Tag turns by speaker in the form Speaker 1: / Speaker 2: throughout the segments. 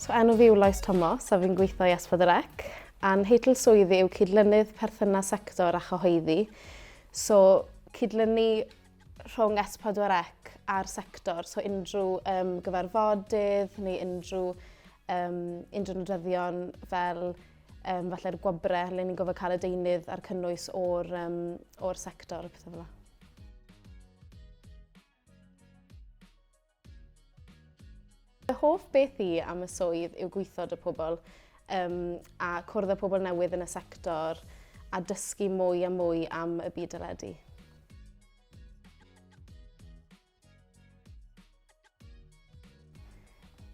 Speaker 1: So enw fi yw Lois a fi'n gweithio i S4C. A'n heitl swyddi yw cydlynydd perthynas sector a chyhoeddi. So cydlynu rhwng S4C a'r sector, so unrhyw gyfarfodydd neu unrhyw nodweddion fel falle'r gwobre le ni'n gofio cael y deunydd a'r cynnwys o'r sector. Pethau fel. Y hoff beth i am y swydd yw gweithio 'da pobl a cwrdd â pobl newydd yn y sector a dysgu mwy a mwy am y byd deledu.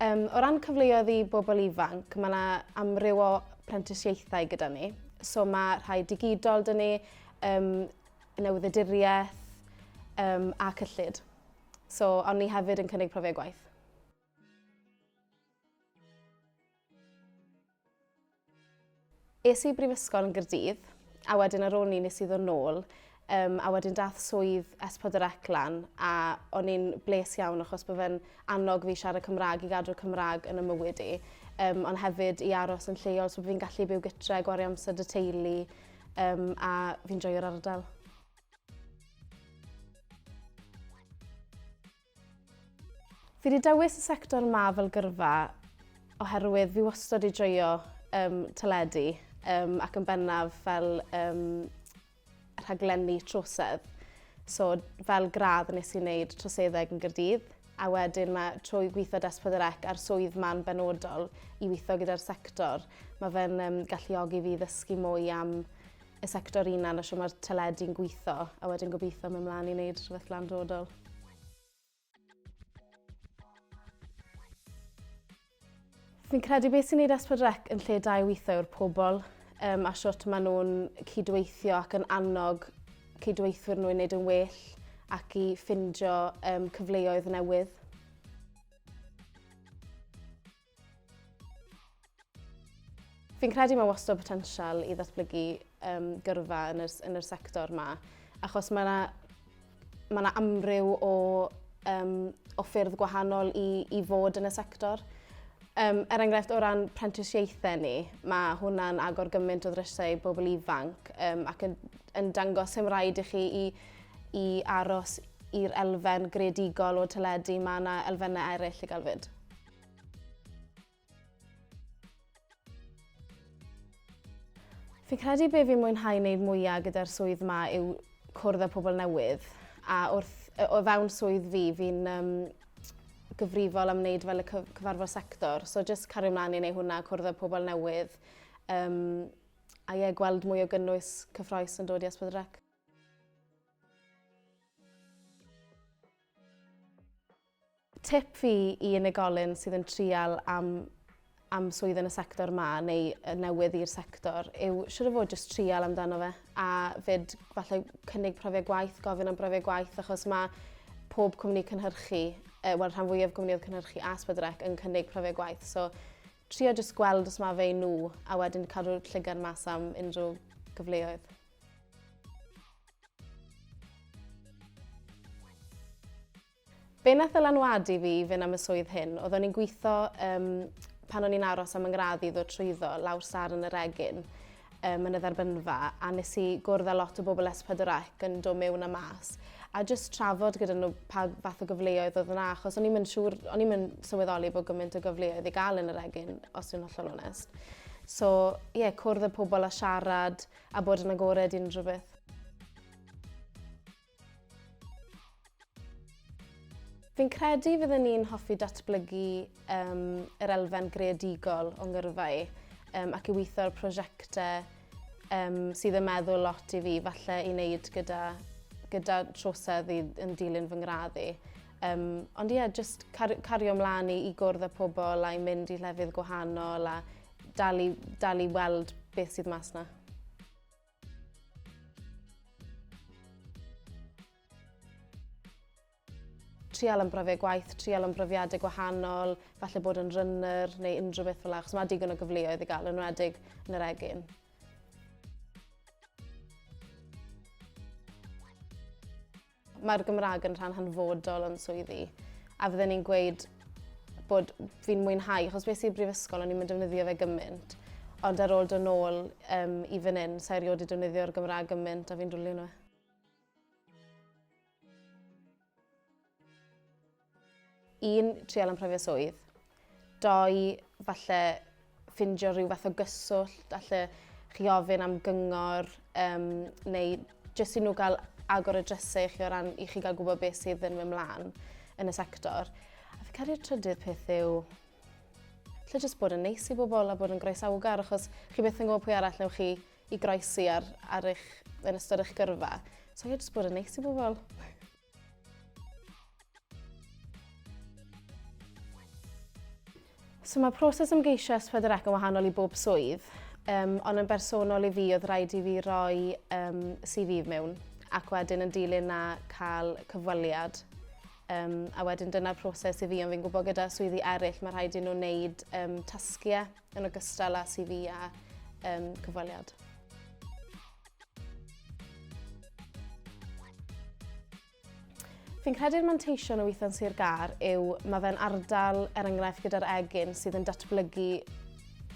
Speaker 1: O ran cyfleoedd i bobl ifanc, mae yna amryw o prentisiaethau gyda ni. So mae rhai digidol 'da ni, newyddiaduriaeth a cyllid. So ond ni hefyd yn cynnig profiau gwaith. Es i brifysgol yn Gaerdydd, a wedyn ar ôl ni nes i ddod nôl, a wedyn dath swydd S4C lan, a o'n i'n bles iawn achos bod fe'n annog fi siarad Cymraeg i gadw'r Cymraeg yn y mywyd i, ond hefyd i aros yn lleol, so fi'n gallu byw gytre, gwario amser 'da teulu, a fi'n joio'r ardal. Fi wedi dewis y sector yma fel gyrfa oherwydd fi wastad wedi joio teledu ac yn bennaf fel rhaglenni trosedd. So fel gradd nes i wneud troseddeg yn Gaerdydd, a wedyn mae trwy gweithio S4C a'r swydd ma'n benodol i weithio gyda'r sector. Mae fe'n galluogi fi ddysgu mwy am y sector unan a sio mae'r teledu'n gweithio, a wedyn gobeithio mynd mlaen i wneud rhywbeth glandodol. Fi'n credu beth sy'n gwneud S4C yn lle da i weithio yw'r pobl a siwt maen nhw'n cydweithio ac yn annog cydweithwyr nhw i wneud yn well ac i ffindio cyfleoedd newydd. Fi'n credu mae wastad potensial i ddatblygu gyrfa yn yr sector yma, achos mae yna amryw o ffyrdd gwahanol i fod yn y sector. Enghraifft o ran prentisiaethau ni, mae hwnna'n agor gymaint o ddrysau bobl ifanc ac yn dangos sy'n rhaid i chi i aros i'r elfen greadigol o teledu, mae yna elfennau eraill i gael fyd. Fi'n credu be fi'n mwynhau wneud mwyaf gyda'r swydd yma yw cwrdd â pobl newydd, a o fewn swydd fi'n gyfrifol am wneud fel y cyfarfod sector, so jyst cario ymlaen i wneud hwnna, cwrdd â pobl newydd, a gweld mwy o gynnwys cyffroes yn dod i S4C. Tip fi i unigolyn sydd yn trial am swydd yn y sector yma, neu newydd i'r sector, yw siŵr o fod jyst trial amdano fe, a fyd falle cynnig profiau gwaith, gofyn am profiau gwaith, achos mae pob cwmni cynhyrchu, rhan fwyaf cwmnioedd cynhyrchu a S4C yn cynnig profiau gwaith. So, trio jyst gweld os mae fe nhw, a wedyn cadw'r llygad mas am unrhyw gyfleoedd. Be nath dylanwadu fi fynd am y swydd hyn, oeddwn i'n gweithio pan o'n i'n aros am yngraddu ddod trwyddo lawr star yn yr egin yn y dderbynfa, a nes i gwrdd â lot o bobl S4C yn dod mewn a mas. A jyst trafod gyda nhw pa fath o gyfleoedd oedd yna, achos o'n i'n sylweddoli bod gymaint o gyfleoedd i gael yn yr egin, os yw'n hollol onest. So, cwrdd â pobl a siarad a bod yn agored i unrhyw beth. Fi'n credu fydden ni'n hoffi datblygu yr elfen greadigol o'n gyrfa i ac i weithio ar prosiectau sydd yn meddwl lot i fi, falle i wneud gyda trosedd yn dilyn fy ngraddu. Ond jyst cario ymlaen i gwrdd â pobl a i mynd i lefydd gwahanol a dal i weld beth sydd mas na. Trial am brofiau gwaith, trial am brofiadau gwahanol, falle bod yn runner neu unrhyw beth fel 'na, achos mae digon o gyfleoedd i gael, yn enwedig yn yr egin. Mae'r Gymraeg yn rhan hanfodol o'n swyddi, a fydden ni'n gweud bod fi'n mwynhau, achos beth i'r brifysgol o'n i'n mynd defnyddio fe gymaint. Ond ar ôl dod nôl i fan hyn, sa'i erioed i defnyddio'r Gymraeg gymaint a fi'n dwlu nhw. Un, trial yn prifio swydd. 2, falle ffindio rhyw fath o gyswllt, alle chi ofyn am gyngor, neu jyst i nhw gael agor y drysau i chi o ran i chi gael gwybod beth sydd yn mynd mlaen yn y sector. A fi'n cael i'r trydydd peth yw, lle jyst bod yn neis i bobl a bod yn groesawgar, achos chi byth yn gwybod pwy arall newch chi i groesi yn ystod eich gyrfa. So ie, jyst bod yn neis i bobl. So mae proses ymgeisio S4C yn wahanol i bob swydd, ond yn bersonol i fi oedd rhaid i fi roi CV mewn, ac wedyn yn dilyn na cael cyfweliad. A wedyn dyna'r proses i fi, ond fi'n gwybod gyda swyddi eraill mae rhaid i nhw wneud tasgiau yn ogystal â CV a cyfweliad. Fi'n credu'r manteision o weithio yn Sir Gar yw mae fe'n ardal enghraifft gyda'r egin sydd yn datblygu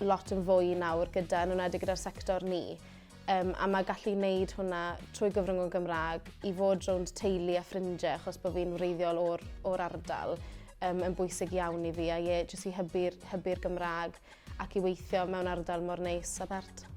Speaker 1: lot yn fwy nawr gyda, yn enwedig gyda'r sector ni. A mae gallu wneud hwnna trwy gyfrwng o Gymraeg i fod rownd teulu a ffrindiau, achos bod fi'n wreiddiol o'r ardal yn bwysig iawn i fi, a jyst i hybu'r Gymraeg ac i weithio mewn ardal mor neis a bert.